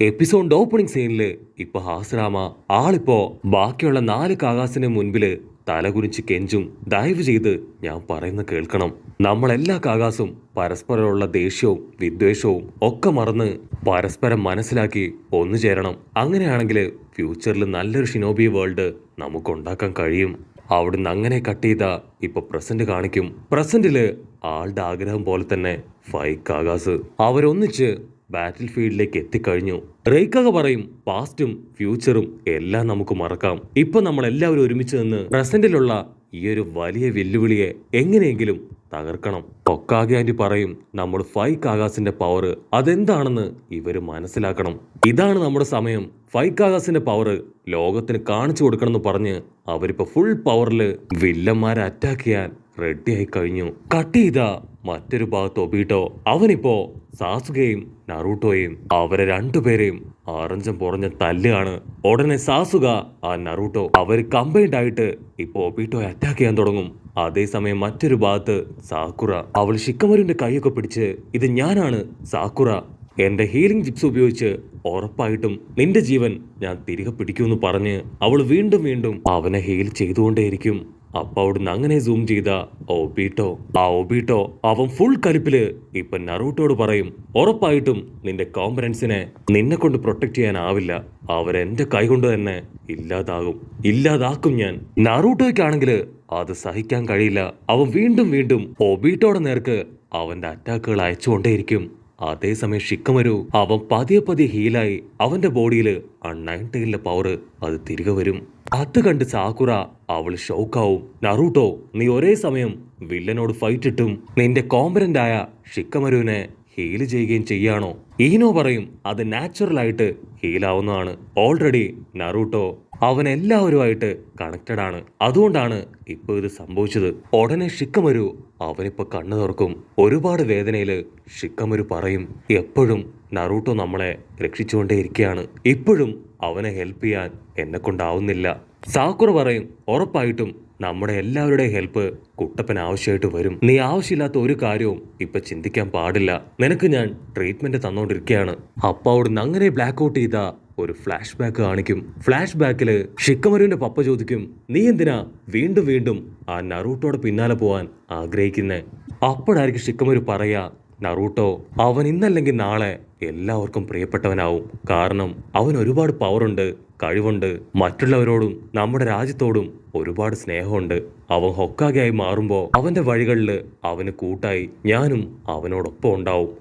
Episode opening സീനില് ഇപ്പൊ ഹാസ്രാമ ആളിപ്പോ ബാക്കിയുള്ള 4 കാകാസിന് മുൻപില് തലകുനിച്ച് കെഞ്ചും, ദയവ് ചെയ്ത് ഞാൻ പറയുന്ന കേൾക്കണം. നമ്മളെല്ലാ കാകാസും പരസ്പരമുള്ള ദേഷ്യവും വിദ്വേഷവും ഒക്കെ മറന്ന് പരസ്പരം മനസ്സിലാക്കി ഒന്നു ചേരണം. അങ്ങനെയാണെങ്കിൽ ഫ്യൂച്ചറിൽ നല്ലൊരു ഷിനോബി വേൾഡ് നമുക്ക് ഉണ്ടാക്കാൻ കഴിയും. അവിടുന്ന് അങ്ങനെ കട്ട് ചെയ്ത ഇപ്പൊ പ്രസന്റ് കാണിക്കും. പ്രസന്റില് ആളുടെ ആഗ്രഹം പോലെ തന്നെ 5 കാകാസ് അവരൊന്നിച്ച് ബാറ്റിൽ ഫീൽഡിലേക്ക് എത്തിക്കഴിഞ്ഞു. റെയ്ക്കാക പറയും പാസ്റ്റും ഫ്യൂച്ചറും എല്ലാം നമുക്ക് മറക്കാം. ഇപ്പൊ നമ്മൾ എല്ലാവരും ഒരുമിച്ച് നിന്ന് പ്രസന്റിലുള്ള ഈ ഒരു വലിയ വെല്ലുവിളിയെ എങ്ങനെയെങ്കിലും തകർക്കണം. ഹൊക്കാഗെ ആന്റി പറയും നമ്മൾ 5 കാകാസിന്റെ പവർ അതെന്താണെന്ന് ഇവര് മനസ്സിലാക്കണം. ഇതാണ് നമ്മുടെ സമയം. 5 കാകാസിന്റെ പവർ ലോകത്തിന് കാണിച്ചു കൊടുക്കണം എന്ന് പറഞ്ഞ് അവരിപ്പോ ഫുൾ പവറില് വില്ലന്മാരെ അറ്റാക്ക് ചെയ്യാൻ റെഡി ആയി കഴിഞ്ഞു. കട്ട് ചെയ്ത മറ്റൊരു ഭാഗത്ത് ഒബീട്ടോ അവനിപ്പോ സാസുകയും നറൂട്ടോയും അവരെ രണ്ടുപേരെയും ആറഞ്ചം പുറഞ്ഞ തല്ലാണ്. ഉടനെ സാസുക ആ നറൂട്ടോ അവര് കമ്പൈൻഡ് ആയിട്ട് ഇപ്പൊ ഒബീട്ടോയെ അറ്റാക്ക് ചെയ്യാൻ തുടങ്ങും. അതേസമയം മറ്റൊരു ഭാഗത്ത് സാക്കുറ അവൾ ഷിക്കമരുവിന്റെ കൈയൊക്കെ പിടിച്ച് ഇത് ഞാനാണ് സാക്കുറ, എന്റെ ഹീലിംഗ് ജിപ്സ് ഉപയോഗിച്ച് ഉറപ്പായിട്ടും നിന്റെ ജീവൻ ഞാൻ തിരികെ പിടിക്കുമെന്ന് പറഞ്ഞ് അവൾ വീണ്ടും വീണ്ടും അവനെ ഹീൽ ചെയ്തുകൊണ്ടേയിരിക്കും. അപ്പൊ അവിടുന്ന് അങ്ങനെ സൂം ചെയ്ത ഒബീട്ടോ അവൻ ഫുൾ കലിപ്പില് ഇപ്പൊ നറൂട്ടോട് പറയും ഉറപ്പായിട്ടും നിന്റെ കോമ്പനൻസിനെ നിന്നെ കൊണ്ട് പ്രൊട്ടക്ട് ചെയ്യാനാവില്ല, അവരെന്റെ കൈ കൊണ്ട് തന്നെ ഇല്ലാതാക്കും ഞാൻ. നറൂട്ടോയ്ക്കാണെങ്കിൽ അത് സഹിക്കാൻ കഴിയില്ല. അവൻ വീണ്ടും വീണ്ടും ഒബീട്ടോയുടെ നേർക്ക് അവന്റെ അറ്റാക്കുകൾ അയച്ചുകൊണ്ടേയിരിക്കും. അതേസമയം ഷിക്കമരു അവൻ പതിയെ ഹീലായി അവന്റെ ബോഡിയില് ആ 9 ടൈലിന്റെ പവർ അത് തിരികെ വരും. അത് കണ്ട് സാക്കുറ അവൾ ഷോക്കാവും. നറൂട്ടോ നീ ഒരേ സമയം വില്ലനോട് ഫൈറ്റ് ഇട്ടും നിന്റെ കോമ്പനന്റ് ആയ ഷിക്കമരുവിനെ ഹീൽ ചെയ്യുകയും ചെയ്യാണോ? ഈനോ പറയും അത് നാച്ചുറൽ ആയിട്ട് ഹീലാവുന്നതാണ്. ഓൾറെഡി നറൂട്ടോ അവൻ എല്ലാവരുമായിട്ട് കണക്റ്റഡ് ആണ്, അതുകൊണ്ടാണ് ഇപ്പൊ ഇത് സംഭവിച്ചത്. ഉടനെ ഷിക്കമരു അവനിപ്പോ കണ്ണു തുറക്കും. ഒരുപാട് വേദനയില് ഷിക്കമരു പറയും എപ്പോഴും നറൂട്ടോ നമ്മളെ രക്ഷിച്ചുകൊണ്ടേയിരിക്കുകയാണ്, ഇപ്പോഴും അവനെ ഹെൽപ്പ് ചെയ്യാൻ എന്നെ കൊണ്ടാവുന്നില്ല. സാക്കുറ പറയും ഉറപ്പായിട്ടും നമ്മുടെ എല്ലാവരുടെയും ഹെൽപ്പ് കുട്ടപ്പൻ ആവശ്യമായിട്ട് വരും. നീ ആവശ്യമില്ലാത്ത ഒരു കാര്യവും ഇപ്പൊ ചിന്തിക്കാൻ പാടില്ല, നിനക്ക് ഞാൻ ട്രീറ്റ്മെന്റ് തന്നോണ്ടിരിക്കുകയാണ്. അപ്പൊ അവിടുന്ന് അങ്ങനെ ബ്ലാക്ക് ഔട്ട് ചെയ്ത ഒരു ഫ്ലാഷ് ബാക്ക് കാണിക്കും. ഫ്ലാഷ് ബാക്കില് ഷിക്കമരുവിന്റെ പപ്പ ചോദിക്കും നീ എന്തിനാ വീണ്ടും വീണ്ടും ആ നറൂട്ടോയുടെ പിന്നാലെ പോവാൻ ആഗ്രഹിക്കുന്നേ? അപ്പോഴായിരിക്കും ഷിക്കമരു പറയാ നറൂട്ടോ അവൻ ഇന്നല്ലെങ്കിൽ നാളെ എല്ലാവർക്കും പ്രിയപ്പെട്ടവനാവും. കാരണം അവൻ ഒരുപാട് പവറുണ്ട്, കഴിവുണ്ട്, മറ്റുള്ളവരോടും നമ്മുടെ രാജ്യത്തോടും ഒരുപാട് സ്നേഹമുണ്ട്. അവൻ ഹൊക്കാഗെയായി മാറുമ്പോ അവന്റെ വഴികളില് അവന് കൂട്ടായി ഞാനും അവനോടൊപ്പം ഉണ്ടാവും.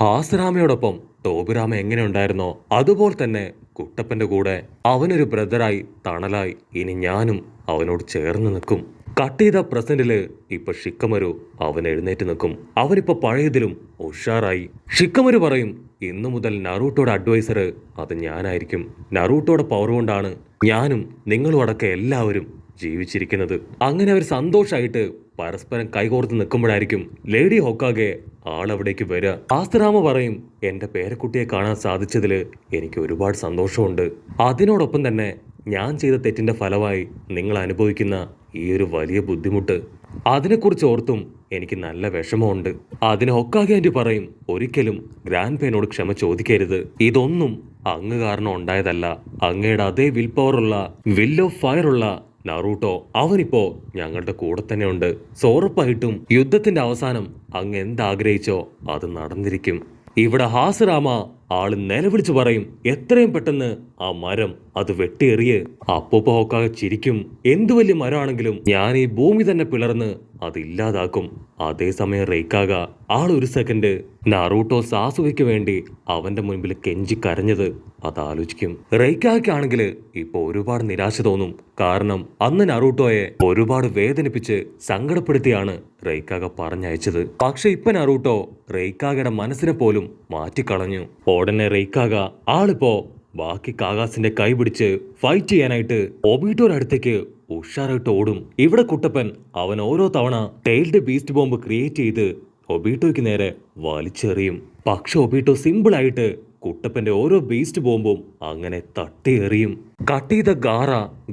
ഹാസറാമയോടൊപ്പം ടോബിറാമ എങ്ങനെ ഉണ്ടായിരുന്നോ അതുപോലെ തന്നെ കുട്ടപ്പന്റെ കൂടെ അവനൊരു ബ്രദറായി തണലായി ഇനി ഞാനും അവനോട് ചേർന്ന് നിൽക്കും. കട്ട് ചെയ്ത പ്രസന്റില് ഇപ്പൊ ഷിക്കമരു അവൻ എഴുന്നേറ്റ് നിൽക്കും. അവനിപ്പോ പഴയതിലും ഉഷാറായി. ഷിക്കമരു പറയും ഇന്നു മുതൽ നറൂട്ടോയുടെ അഡ്വൈസർ അത് ഞാനായിരിക്കും. നറൂട്ടോയുടെ പവർ കൊണ്ടാണ് ഞാനും നിങ്ങളും അടക്കം എല്ലാവരും ജീവിച്ചിരിക്കുന്നത്. അങ്ങനെ അവർ സന്തോഷമായിട്ട് പരസ്പരം കൈകോർത്ത് നിൽക്കുമ്പോഴായിരിക്കും ലേഡി ഹൊക്കാഗെ ആളവിടേക്ക് വരിക. ആസ്തറാമ പറയും എന്റെ പേരക്കുട്ടിയെ കാണാൻ സാധിച്ചതില് എനിക്ക് ഒരുപാട് സന്തോഷമുണ്ട്. അതിനോടൊപ്പം തന്നെ ഞാൻ ചെയ്ത തെറ്റിന്റെ ഫലമായി നിങ്ങൾ അനുഭവിക്കുന്ന ഈ ഒരു വലിയ ബുദ്ധിമുട്ട് അതിനെക്കുറിച്ച് ഓർത്തും എനിക്ക് നല്ല വിഷമമുണ്ട്. അതിന് ഹൊക്കാഗെ ആന്റി പറയും ഒരിക്കലും ഗ്രാൻഡ് പേനോട് ക്ഷമ ചോദിക്കരുത്, ഇതൊന്നും അങ്ങ് കാരണം ഉണ്ടായതല്ല. അങ്ങയുടെ അതേ വിൽ പവർ ഉള്ള വിൽ ഓഫ് ഫയർ ഉള്ള നറൂട്ടോ അവനിപ്പോ ഞങ്ങളുടെ കൂടെ തന്നെ ഉണ്ട്. ഉറപ്പായിട്ടും യുദ്ധത്തിന്റെ അവസാനം അങ്ങ് എന്താഗ്രഹിച്ചോ അത് നടന്നിരിക്കും. ഇവിടെ ഹാസറാമ ആള് നിലവിളിച്ചു പറയും എത്രയും പെട്ടെന്ന് ആ മരം അത് വെട്ടിയെറിയ്. അപ്പൂപ്പ ഹൊക്കാഗെ ചിരിക്കും എന്തു വലിയ മരമാണെങ്കിലും ഞാൻ ഈ ഭൂമി തന്നെ പിളർന്ന് അത് ഇല്ലാതാക്കും. അതേസമയം റെയ്ക്കാക ആളൊരു സെക്കൻഡ് നറൂട്ടോ സാസുകയ്ക്ക് വേണ്ടി അവന്റെ മുൻപിൽ കെഞ്ചി കരഞ്ഞത് അതാലോചിക്കും. റെയ്ക്കാഗയ്ക്കാണെങ്കിൽ ഇപ്പൊ ഒരുപാട് നിരാശ തോന്നും. കാരണം അന്ന് നറൂട്ടോയെ ഒരുപാട് വേദനിപ്പിച്ച് സങ്കടപ്പെടുത്തിയാണ് റെയ്ക്കാഗ പറഞ്ഞയച്ചത്. പക്ഷെ ഇപ്പൊ നറൂട്ടോ റെയ്ക്കാഗയുടെ മനസ്സിനെ പോലും മാറ്റിക്കളഞ്ഞു. ഉടനെ റെയ്ക്കാഗ ആളിപ്പോ ബാക്കി കാകാസിന്റെ കൈ പിടിച്ച് ഫൈറ്റ് ചെയ്യാനായിട്ട് ഒബീട്ടോയുടെ അടുത്തേക്ക് ഉഷാറായിട്ട് ഓടും. ഇവിടെ കുട്ടപ്പൻ അവൻ ഓരോ തവണ ടെയിൽഡ് ബീസ്റ്റ് ബോംബ് ക്രിയേറ്റ് ചെയ്ത് ഒബീട്ടോയ്ക്ക് നേരെ വലിച്ചെറിയും. പക്ഷെ ഒബീട്ടോ സിമ്പിൾ ആയിട്ട് കുട്ടപ്പന്റെ ഓരോ ബീസ്റ്റ് ബോംബും അങ്ങനെ തട്ടി എറിയും. കട്ട് ചെയ്ത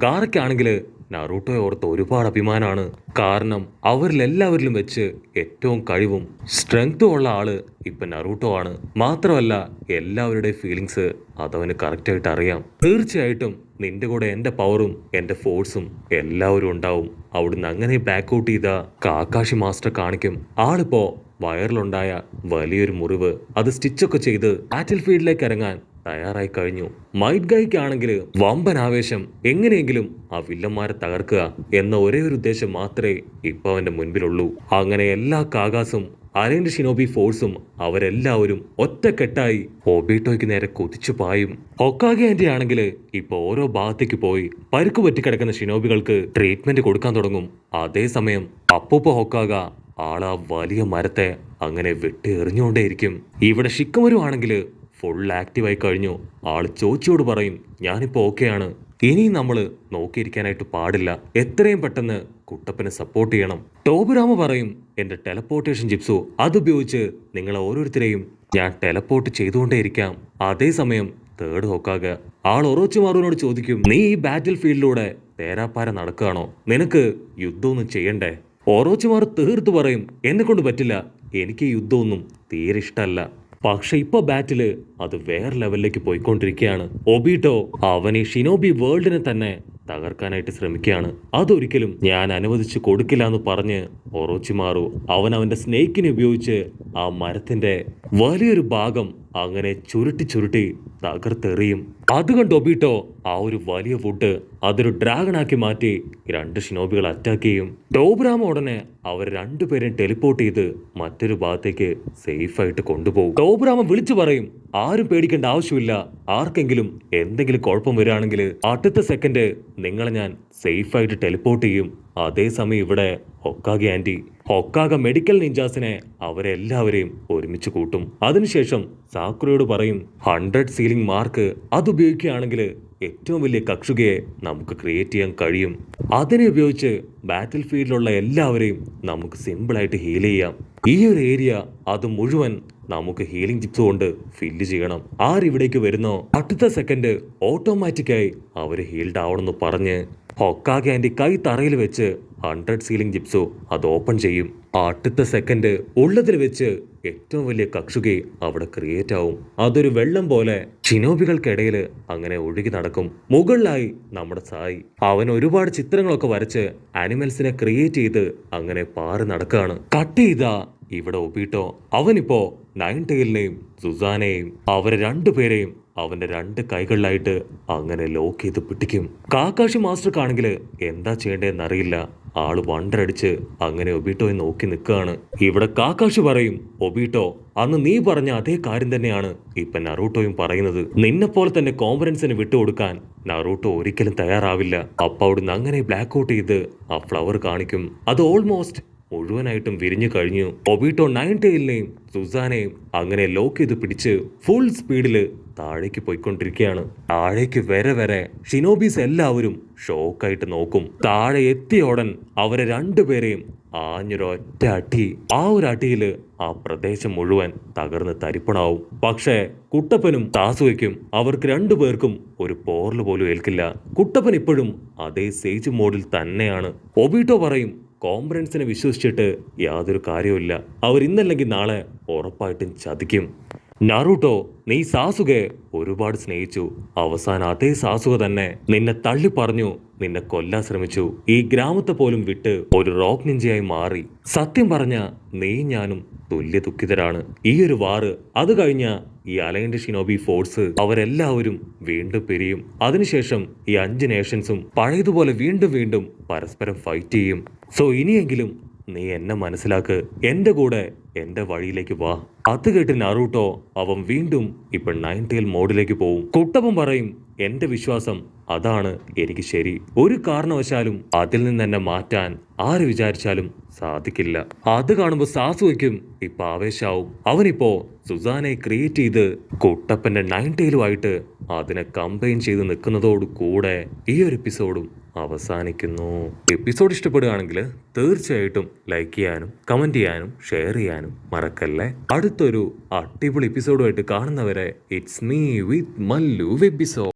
ഗാറയ്ക്കാണെങ്കിൽ നറൂട്ടോയെ ഓർത്ത് ഒരുപാട് അഭിമാനമാണ്. കാരണം അവരിലെല്ലാവരിലും വെച്ച് ഏറ്റവും കഴിവും സ്ട്രെങ്തും ഉള്ള ആള് ഇപ്പൊ നറൂട്ടോ ആണ്. മാത്രമല്ല എല്ലാവരുടെയും ഫീലിങ്സ് അതവന് കറക്റ്റായിട്ട് അറിയാം. തീർച്ചയായിട്ടും നിന്റെ കൂടെ എന്റെ പവറും എന്റെ ഫോഴ്സും എല്ലാവരും ഉണ്ടാവും. അവിടുന്ന് അങ്ങനെ ബ്ലാക്ക് ഔട്ട് ചെയ്ത കാക്കാഷി മാസ്റ്റർ കാണിക്കും. ആളിപ്പോ വയറിലുണ്ടായ വലിയൊരു മുറിവ് അത് സ്റ്റിച്ചൊക്കെ ചെയ്ത് ബാറ്റിൽ ഫീൽഡിലേക്ക് ഇറങ്ങാൻ തയ്യാറായി കഴിഞ്ഞു. മൈറ്റ് ഗൈക്കാണെങ്കിൽ വമ്പൻ ആവേശം, എങ്ങനെയെങ്കിലും ആ വില്ലന്മാരെ തകർക്കുക എന്ന ഒരേ ഒരു ഉദ്ദേശം മാത്രമേ ഇപ്പൊ അവന്റെ മുൻപിലുള്ളൂ. അങ്ങനെ എല്ലാ കാഗാസും അലൈൻഡ് ഷിനോബി ഫോഴ്സും അവരെല്ലാവരും ഒറ്റക്കെട്ടായി ഒബീട്ടോയ്ക്ക് നേരെ കുതിച്ചു പായും. ഹൊക്കാഗെ ആന്റി ആണെങ്കിൽ ഇപ്പൊ ഓരോ ഭാഗത്തേക്ക് പോയി പരുക്ക് പറ്റിക്കിടക്കുന്ന ഷിനോബികൾക്ക് ട്രീറ്റ്മെന്റ് കൊടുക്കാൻ തുടങ്ങും. അതേസമയം അപ്പൂപ്പ ഹൊക്കാഗ ആളാ വലിയ മരത്തെ അങ്ങനെ വെട്ടി എറിഞ്ഞുകൊണ്ടേയിരിക്കും. ഇവിടെ ഷിക്കമരു ആണെങ്കിൽ ഫുൾ ആക്റ്റീവായി കഴിഞ്ഞു. ആള് ചോച്ചിയോട് പറയും, ഞാനിപ്പോ ഓക്കെയാണ്, ഇനി നമ്മൾ നോക്കിയിരിക്കാനായിട്ട് പാടില്ല, എത്രയും പെട്ടെന്ന് കുട്ടപ്പനെ സപ്പോർട്ട് ചെയ്യണം. ടോബുരാമ പറയും, എന്റെ ടെലപ്പോർട്ടേഷൻ ജിപ്സു അതുപയോഗിച്ച് നിങ്ങളെ ഓരോരുത്തരെയും ഞാൻ ടെലപ്പോർട്ട് ചെയ്തുകൊണ്ടേയിരിക്കാം. അതേസമയം തേർഡ് ഹൊക്കാഗെ ആൾ ഒറോച്ചിമാറുവിനോട് ചോദിക്കും, നീ ഈ ബാറ്റിൽ ഫീൽഡിലൂടെ തേരാപ്പാര നടക്കുകയാണോ, നിനക്ക് യുദ്ധമൊന്നും ചെയ്യണ്ടേ? ഓറോച്ചിമാർ തീർത്തു പറയും, എന്നെ കൊണ്ട് പറ്റില്ല, എനിക്ക് യുദ്ധമൊന്നും തീരെ ഇഷ്ടമല്ല. പക്ഷെ ഇപ്പൊ ബാറ്റില് അത് വേറെ ലെവലിലേക്ക് പോയിക്കൊണ്ടിരിക്കുകയാണ്. ഒബീട്ടോ അവൻ ഈ ഷിനോബി വേൾഡിനെ തന്നെ തകർക്കാനായിട്ട് ശ്രമിക്കുകയാണ്. അതൊരിക്കലും ഞാൻ അനുവദിച്ചു കൊടുക്കില്ല എന്ന് പറഞ്ഞ് ഒറോച്ചിമാറു അവന്റെ സ്നേക്കിനെ ഉപയോഗിച്ച് ആ മരത്തിന്റെ വലിയൊരു ഭാഗം അങ്ങനെ ചുരുട്ടി തകർത്തെറിയും. അത് കണ്ട് ഒബീട്ടോ ആ ഒരു വലിയ വുഡ് അതൊരു ഡ്രാഗണാക്കി മാറ്റി രണ്ട് ഷിനോബികൾ അറ്റാക്ക് ചെയ്യും. ടോബുരാമ ഉടനെ അവർ രണ്ടുപേരെയും ടെലിപ്പോർട്ട് ചെയ്ത് മറ്റൊരു ഭാഗത്തേക്ക് സേഫ് ആയിട്ട് കൊണ്ടുപോകും. ടോബുരാമ വിളിച്ചു പറയും, ആരും പേടിക്കേണ്ട ആവശ്യമില്ല, ആർക്കെങ്കിലും എന്തെങ്കിലും കുഴപ്പം വരികയാണെങ്കിൽ അടുത്ത സെക്കൻഡ് നിങ്ങളെ ഞാൻ സേഫ് ആയിട്ട് ടെലിപ്പോർട്ട് ചെയ്യും. അതേസമയം ഇവിടെ ഹൊക്കാഗെ ആന്റി ഹൊക്കാഗ മെഡിക്കൽ നിഞ്ചാസിനെ അവരെല്ലാവരെയും ഒരുമിച്ച് കൂട്ടും. അതിനുശേഷം സാക്കുറയോട് പറയും, 100 സീലിംഗ് മാർക്ക് അതുപയോഗിക്കുകയാണെങ്കിൽ ഏറ്റവും വലിയ കക്ഷുകയെ നമുക്ക് ക്രിയേറ്റ് ചെയ്യാൻ കഴിയും. അതിനെ ഉപയോഗിച്ച് ബാറ്റിൽ ഫീൽഡിലുള്ള എല്ലാവരെയും നമുക്ക് സിമ്പിളായിട്ട് ഹീൽ ചെയ്യാം. ഈ ഒരു ഏരിയ അത് മുഴുവൻ നമുക്ക് ഹീലിംഗ് ജിപ്സ് കൊണ്ട് ഫില്ല് ചെയ്യണം. ആരിവിടേക്ക് വരുന്നോ അടുത്ത സെക്കൻഡ് ഓട്ടോമാറ്റിക്കായി അവര് ഹീൽഡ് ആവണമെന്ന് പറഞ്ഞ് ഹൊക്കാഗെ ആന്റി കൈ തറയിൽ വെച്ച് 100 സീലിംഗ് ജിപ്സോ അത് ഓപ്പൺ ചെയ്യും. അടുത്ത സെക്കൻഡ് ഉള്ളതിൽ വെച്ച് ഏറ്റവും വലിയ കക്ഷുകെ അവിടെ ക്രിയേറ്റ് ആവും. അതൊരു വെള്ളം പോലെ ഷിനോബികൾക്കിടയിൽ അങ്ങനെ ഒഴുകി നടക്കും. മുകളിലായി നമ്മുടെ സായി അവൻ ഒരുപാട് ചിത്രങ്ങളൊക്കെ വരച്ച് ആനിമൽസിനെ ക്രിയേറ്റ് ചെയ്ത് അങ്ങനെ പാറി നടക്കുകയാണ്. കട്ട് ചെയ്താ ഇവിടെ ഒബീട്ടോ അവനിപ്പോ നൈൻ ടെയിലിനെയും സുസാനെയും അവരെ രണ്ടുപേരെയും അവന്റെ രണ്ട് കൈകളിലായിട്ട് അങ്ങനെ ലോക്ക് ചെയ്ത് പിടിക്കും. കാക്കാഷി മാസ്റ്റർക്കാണെങ്കിൽ എന്താ ചെയ്യേണ്ടതെന്ന് അറിയില്ല. ആള് വണ്ടടിച്ച് അങ്ങനെ ഒബീട്ടോയെ നോക്കി നിൽക്കുകയാണ്. ഇവിടെ കാക്കാഷി പറയും, ഒബീട്ടോ അന്ന് നീ പറഞ്ഞ അതേ കാര്യം തന്നെയാണ് ഇപ്പൊ നറൂട്ടോയും പറയുന്നത്. നിന്നെ പോലെ തന്നെ കോൺഫിഡൻസിന് വിട്ടുകൊടുക്കാൻ നറൂട്ടോ ഒരിക്കലും തയ്യാറാവില്ല. അപ്പൊ അവിടുന്ന് അങ്ങനെ ബ്ലാക്ക് ഔട്ട് ചെയ്ത് ആ ഫ്ലവർ കാണിക്കും. അത് ഓൾമോസ്റ്റ് മുഴുവനായിട്ടും വിരിഞ്ഞു കഴിഞ്ഞു. ഒബീട്ടോ നൈൻ ടെയിലിനെയും സുസാനെയും അങ്ങനെ ലോക്ക് ചെയ്ത് പിടിച്ച് ഫുൾ സ്പീഡില് താഴേക്ക് പോയിക്കൊണ്ടിരിക്കുകയാണ്. താഴേക്ക് വരെ ഷിനോബീസ് എല്ലാവരും ഷോക്കായിട്ട് നോക്കും. താഴെ എത്തിയ ഉടൻ അവരെ രണ്ടുപേരെയും ആഞ്ഞൊരൊറ്റ അടി. ആ ഒരു അടിയില് ആ പ്രദേശം മുഴുവൻ തകർന്ന് തരിപ്പണാവും. പക്ഷേ കുട്ടപ്പനും താസുവയ്ക്കും അവർക്ക് രണ്ടുപേർക്കും ഒരു പോറല് പോലും ഏൽക്കില്ല. കുട്ടപ്പൻ ഇപ്പോഴും അതേ സേജ് മോഡിൽ തന്നെയാണ്. ഒബീട്ടോ പറയും, കോംബ്രൻസിനെ വിശ്വസിച്ചിട്ട് യാതൊരു കാര്യവുമില്ല, അവർ ഇന്നല്ലെങ്കിൽ നാളെ ഉറപ്പായിട്ടും ചതിക്കും. നറൂട്ടോ നീ സാസുകയെ ഒരുപാട് സ്നേഹിച്ചു, അവസാനം അതേ സാസുക തന്നെ നിന്നെ തള്ളി പറഞ്ഞു, നിന്നെ കൊല്ലാൻ ശ്രമിച്ചു, ഈ ഗ്രാമത്തെ പോലും വിട്ട് ഒരു റോക്ക് നിഞ്ചയായി മാറി. സത്യം പറഞ്ഞ നീ ഞാനും തുല്യ ദുഃഖിതരാണ്. ഈ ഒരു വാറ് അത് കഴിഞ്ഞ ഈ അലൈൻഡ് ഷിനോബി ഫോഴ്സ് അവരെല്ലാവരും വീണ്ടും പിരിയും. അതിനുശേഷം ഈ 5 നേഷൻസും പഴയതുപോലെ വീണ്ടും പരസ്പരം ഫൈറ്റ് ചെയ്യും. സോ ഇനിയെങ്കിലും നീ എന്നെ മനസ്സിലാക്ക്, എന്റെ കൂടെ എന്റെ വഴിയിലേക്ക് വാ. അത് കേട്ട് നറൂട്ടോ അവൻ വീണ്ടും ഇപ്പൊ 9 ടെയിൽ മോഡിലേക്ക് പോവും. കുട്ടപ്പൻ പറയും, എന്റെ വിശ്വാസം അതാണ് എനിക്ക് ശരി, ഒരു കാരണവശാലും അതിൽ നിന്ന് എന്നെ മാറ്റാൻ ആര് വിചാരിച്ചാലും സാധിക്കില്ല. അത് കാണുമ്പോ സാസുവയ്ക്കും ഇപ്പൊ ആവേശാവും. അവനിപ്പോ സുസാനെ ക്രിയേറ്റ് ചെയ്ത് കുട്ടപ്പന്റെ 9 ടെയിലുമായിട്ട് അതിനെ കമ്പൈൻ ചെയ്ത് നിൽക്കുന്നതോട് കൂടെ ഈ ഒരു എപ്പിസോഡും അവസാനിക്കുന്നു. എപ്പിസോഡ് ഇഷ്ടപ്പെടുകയാണെങ്കിൽ തീർച്ചയായിട്ടും ലൈക്ക് ചെയ്യാനും കമന്റ് ചെയ്യാനും ഷെയർ ചെയ്യാനും മറക്കല്ലേ. അടുത്തൊരു അടിപൊളി എപ്പിസോഡുമായിട്ട് കാണുന്നവരെ ഇറ്റ്സ് മീ വിത്ത് മല്ലു വെബിസോ.